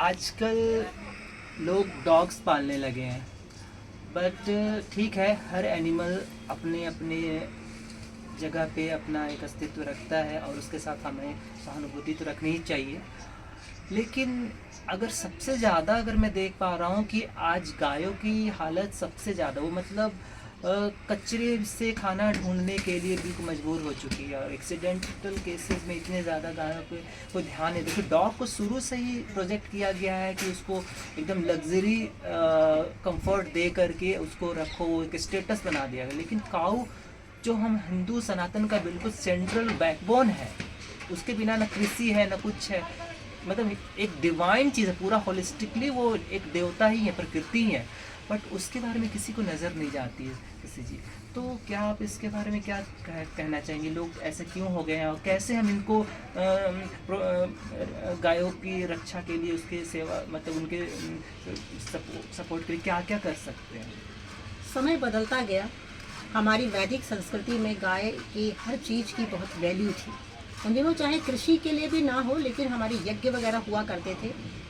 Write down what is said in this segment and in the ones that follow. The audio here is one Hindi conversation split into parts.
आजकल लोग डॉग्स पालने लगे हैं, बट ठीक है, हर एनिमल अपने अपने जगह पे अपना एक अस्तित्व रखता है और उसके साथ हमें सहानुभूति तो रखनी ही चाहिए। लेकिन अगर मैं देख पा रहा हूँ कि आज गायों की हालत सबसे ज़्यादा वो मतलब कचरे से खाना ढूंढने के लिए बिल्कुल मजबूर हो चुकी है, और एक्सीडेंटल केसेस में इतने ज़्यादा गायों पे कोई ध्यान नहीं। देखिए, डॉग को शुरू से ही प्रोजेक्ट किया गया है कि उसको एकदम लग्जरी कंफर्ट दे करके उसको रखो, एक स्टेटस बना दिया गया। लेकिन काऊ जो हम हिंदू सनातन का बिल्कुल सेंट्रल बैकबोन है, उसके बिना ना कृषि है ना कुछ है, मतलब एक डिवाइन चीज़ है, पूरा होलिस्टिकली वो एक देवता ही है, प्रकृति ही है, बट उसके बारे में किसी को नज़र नहीं जाती है किसी जी। तो क्या आप इसके बारे में क्या कहना चाहेंगे? लोग ऐसे क्यों हो गए हैं और कैसे हम इनको गायों की रक्षा के लिए, उसके सेवा मतलब उनके सपोर्ट के लिए क्या क्या कर सकते हैं? समय बदलता गया। हमारी वैदिक संस्कृति में गाय की हर चीज़ की बहुत वैल्यू थी। उन दिनों चाहे कृषि के लिए भी ना हो, लेकिन हमारे यज्ञ वगैरह हुआ करते थे,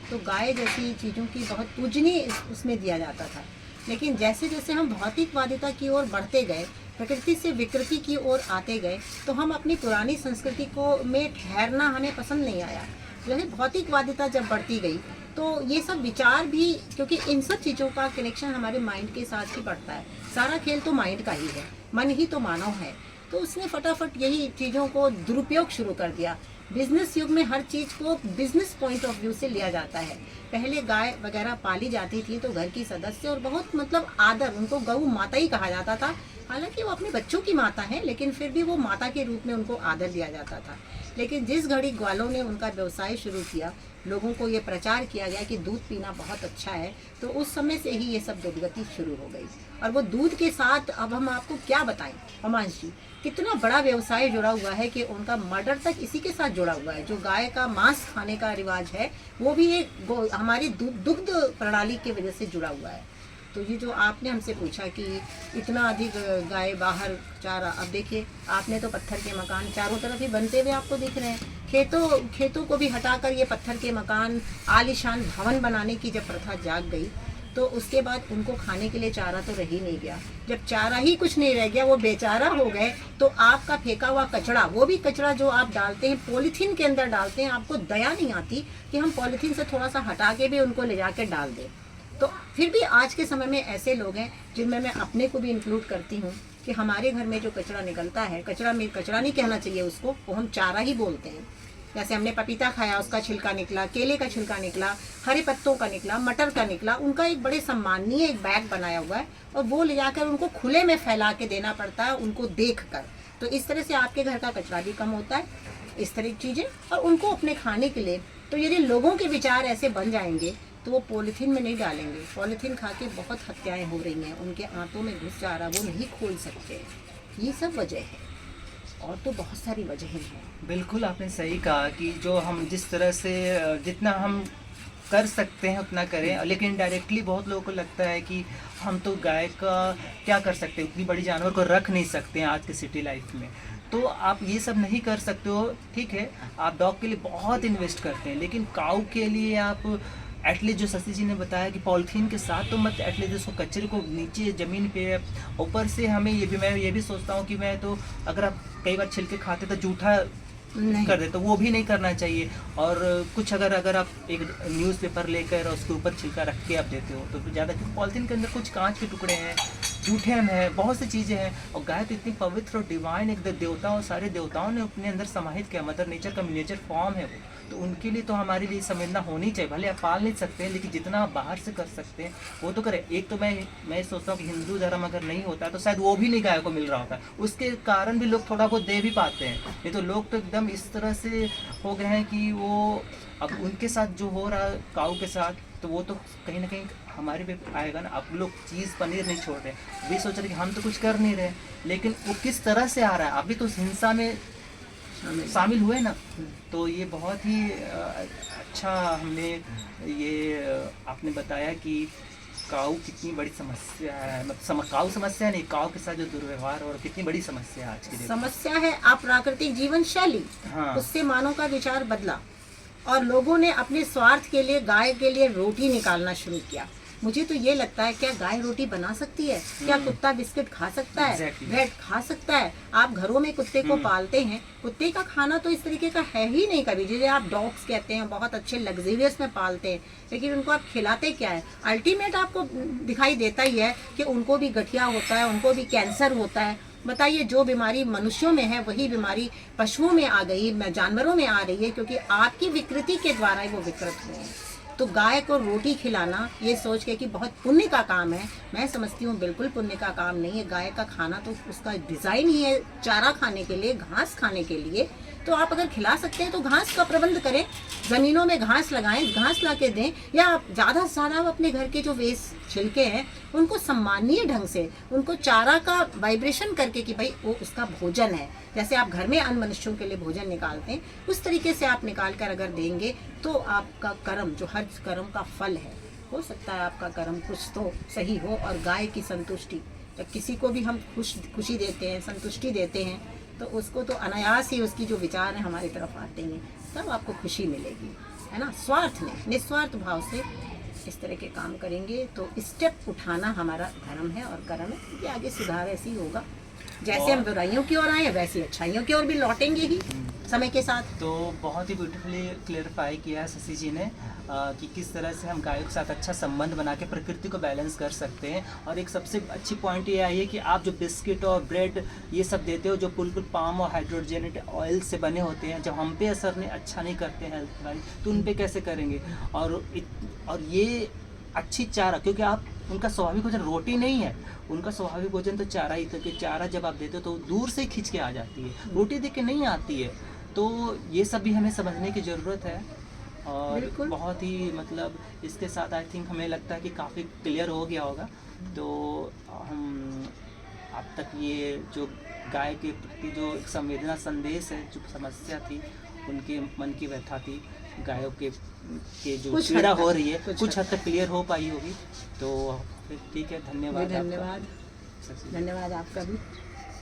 तो गाय जैसी चीज़ों की बहुत पूजनीय उसमें दिया जाता था। लेकिन जैसे जैसे हम भौतिकवादिता की ओर बढ़ते गए, प्रकृति से विकृति की ओर आते गए, तो हम अपनी पुरानी संस्कृति को में ठहरना हमें पसंद नहीं आया। जो है भौतिकवादिता जब बढ़ती गई, तो ये सब विचार भी, क्योंकि इन सब चीज़ों का कनेक्शन हमारे माइंड के साथ ही पड़ता है। सारा खेल तो माइंड का ही है, मन ही तो मानव है। तो उसने फटाफट यही चीज़ों को दुरुपयोग शुरू कर दिया। बिजनेस युग में हर चीज़ को बिजनेस पॉइंट ऑफ व्यू से लिया जाता है। पहले गाय वगैरह पाली जाती थी तो घर की सदस्य, और बहुत मतलब आदर, उनको गौ माता ही कहा जाता था। हालांकि वो अपने बच्चों की माता है, लेकिन फिर भी वो माता के रूप में उनको आदर दिया जाता था। लेकिन जिस घड़ी ग्वालों ने उनका व्यवसाय शुरू किया, लोगों को ये प्रचार किया गया कि दूध पीना बहुत अच्छा है, तो उस समय से ही ये सब दुर्गति शुरू हो गई। और वो दूध के साथ अब हम आपको क्या बताएं, हिमांशु जी, कितना बड़ा व्यवसाय जुड़ा हुआ है कि उनका मर्डर तक इसी के साथ जुड़ा हुआ है। जो गाय का मांस खाने का रिवाज है, वो भी एक हमारी दुग्ध प्रणाली की वजह से जुड़ा हुआ है। तो ये जो आपने हमसे पूछा कि इतना अधिक गाय बाहर चारा, अब देखिए, आपने तो पत्थर के मकान चारों तरफ ही बनते हुए आपको दिख रहे हैं। खेतों को भी हटाकर ये पत्थर के मकान, आलीशान भवन बनाने की जब प्रथा जाग गई, तो उसके बाद उनको खाने के लिए चारा तो रह ही नहीं गया। जब चारा ही कुछ नहीं रह गया, वो बेचारा हो गए, तो आपका फेंका हुआ कचरा, वो भी कचरा जो आप डालते हैं पॉलीथीन के अंदर डालते हैं, आपको दया नहीं आती कि हम पॉलीथीन से थोड़ा सा हटा के भी उनको ले जाके डाल दें। तो फिर भी आज के समय में ऐसे लोग हैं, जिनमें मैं अपने को भी इंक्लूड करती हूँ, कि हमारे घर में जो कचरा निकलता है, कचरा नहीं कहना चाहिए उसको, वो हम चारा ही बोलते हैं। जैसे हमने पपीता खाया, उसका छिलका निकला, केले का छिलका निकला, हरे पत्तों का निकला, मटर का निकला, उनका एक बड़े सम्माननीय एक बैग बनाया हुआ है, और वो ले जाकर उनको खुले में फैला के देना पड़ता है, उनको देख कर। तो इस तरह से आपके घर का कचरा भी कम होता है, इस तरह की चीज़ें, और उनको अपने खाने के लिए। तो यदि लोगों के विचार ऐसे बन जाएंगे, तो वो पॉलीथीन में नहीं डालेंगे। पॉलीथीन खा के बहुत हत्याएं हो रही हैं, उनके आंतों में घुस जा रहा, वो नहीं खोल सकते। ये सब वजह है, और तो बहुत सारी वजहें हैं। बिल्कुल, आपने सही कहा कि जो हम जिस तरह से जितना हम कर सकते हैं उतना करें, लेकिन डायरेक्टली बहुत लोगों को लगता है कि हम तो गाय का क्या कर सकते हैं, उतनी बड़ी जानवर को रख नहीं सकते हैं आज के सिटी लाइफ में। तो आप ये सब नहीं कर सकते हो, ठीक है, आप डॉग के लिए बहुत इन्वेस्ट करते हैं, लेकिन काऊ के लिए आप एटलीस्ट, जो शशि जी ने बताया कि पॉलीथीन के साथ तो मत, एटलीस्ट उसको कचरे को नीचे ज़मीन पे, ऊपर से हमें मैं ये भी सोचता हूँ कि मैं तो, अगर आप कई बार छिलके खाते तो जूठा कर दे, तो वो भी नहीं करना चाहिए। और कुछ अगर आप एक न्यूज़पेपर लेकर उसके ऊपर छिलका रख के आप देते हो तो ज़्यादा, क्योंकि पॉलीथीन के अंदर कुछ कांच के टुकड़े हैं, जूठे हैं, बहुत सी चीज़ें हैं। और गाय तो इतनी पवित्र और डिवाइन, एक देवताओं, सारे देवताओं ने अपने अंदर समाहित किया, मदर नेचर का मिनिएचर फॉर्म है वो। तो उनके लिए तो हमारे लिए संवेदना होनी चाहिए। भले आप पाल नहीं सकते हैं, लेकिन जितना आप बाहर से कर सकते हैं वो तो करें। एक तो मैं सोचता हूँ कि हिंदू धर्म अगर नहीं होता तो शायद वो भी नहीं गाय को मिल रहा होता, उसके कारण भी लोग थोड़ा बहुत दे भी पाते हैं। नहीं तो लोग तो एकदम इस तरह से हो गए हैं कि वो, अब उनके साथ जो हो रहा है काऊ के साथ, तो वो तो कहीं ना कहीं हमारे पे आएगा ना। अब लोग चीज़ पनीर नहीं छोड़ रहे, वे सोच रहे कि हम तो कुछ कर नहीं रहे, लेकिन वो किस तरह से आ रहा है, अभी तो उस हिंसा में शामिल हुए ना। तो ये बहुत ही अच्छा हमने ये आपने बताया कि काऊ कितनी बड़ी समस्या है, मतलब काऊ समस्या नहीं, काऊ के साथ जो दुर्व्यवहार और कितनी बड़ी समस्या है आज की समस्या है। अप्राकृतिक जीवन शैली, हाँ, उससे मानव का विचार बदला, और लोगों ने अपने स्वार्थ के लिए गाय के लिए रोटी निकालना शुरू किया। मुझे तो ये लगता है, क्या गाय रोटी बना सकती है? क्या कुत्ता बिस्किट खा सकता है? Exactly. ब्रेड खा सकता है? आप घरों में कुत्ते को पालते हैं, कुत्ते का खाना तो इस तरीके का है ही नहीं कभी। जैसे आप डॉग्स कहते हैं, बहुत अच्छे लग्जरियस में पालते हैं, लेकिन उनको आप खिलाते क्या है? अल्टीमेट आपको दिखाई देता ही है कि उनको भी गठिया होता है, उनको भी कैंसर होता है। बताइए, जो बीमारी मनुष्यों में है वही बीमारी पशुओं में आ गई, जानवरों में आ रही है, क्योंकि आपकी विकृति के द्वारा ही वो विकृत हुए हैं। तो गाय को रोटी खिलाना ये सोच के कि बहुत पुण्य का काम है, मैं समझती हूँ बिल्कुल पुण्य का काम नहीं है। गाय का खाना तो उसका डिज़ाइन ही है चारा खाने के लिए, घास खाने के लिए। तो आप अगर खिला सकते हैं तो घास का प्रबंध करें, ज़मीनों में घास लगाएं, घास ला के दें, या आप ज़्यादा से ज़्यादा अपने घर के जो वेस्ट छिलके हैं उनको सम्मानीय ढंग से, उनको चारा का वाइब्रेशन करके कि भाई वो उसका भोजन है। जैसे आप घर में अन्य मनुष्यों के लिए भोजन निकालते हैं, उस तरीके से आप निकाल कर अगर देंगे तो आपका कर्म, जो हर कर्म का फल है, हो सकता है आपका कर्म कुछ तो सही हो। और गाय की संतुष्टि, जब किसी को भी हम खुशी देते हैं, संतुष्टि देते हैं, तो उसको तो अनायास ही उसकी जो विचार है हमारी तरफ आते हैं, तब आपको खुशी मिलेगी, है ना। स्वार्थ नहीं, निस्वार्थ भाव से इस तरह के काम करेंगे तो स्टेप उठाना हमारा धर्म है और कर्म है। ये आगे सुधार ऐसे ही होगा, जैसे हम बुराइयों की ओर आए वैसे अच्छाइयों की ओर भी लौटेंगे ही समय के साथ। तो बहुत ही ब्यूटीफुली क्लेरिफाई किया है शशि जी ने कि किस तरह से हम गायों के साथ अच्छा संबंध बना के प्रकृति को बैलेंस कर सकते हैं। और एक सबसे अच्छी पॉइंट ये आई है कि आप जो बिस्किट और ब्रेड ये सब देते हो जो बिल्कुल पाम और हाइड्रोजनेटेड ऑयल से बने होते हैं, जब हम पे असर नहीं अच्छा नहीं करते हैं हेल्थ वाइज, तो उन पे कैसे करेंगे। और ये अच्छी चारा, क्योंकि आप उनका स्वाभाविक भोजन रोटी नहीं है, उनका स्वाभाविक भोजन तो चारा ही था, कि चारा जब आप देते हो तो दूर से खींच के आ जाती है, रोटी देख के नहीं आती है। तो ये सब भी हमें समझने की ज़रूरत है। और बहुत ही मतलब इसके साथ आई थिंक हमें लगता है कि काफ़ी क्लियर हो गया होगा। तो हम अब तक ये जो गाय के प्रति जो एक संवेदना संदेश है, जो समस्या थी, उनके मन की व्यथा थी, गायों के जो पीड़ा हो रही है कुछ हद तक क्लियर हो पाई होगी। तो ठीक है, धन्यवाद। धन्यवाद, धन्यवाद आपका भी।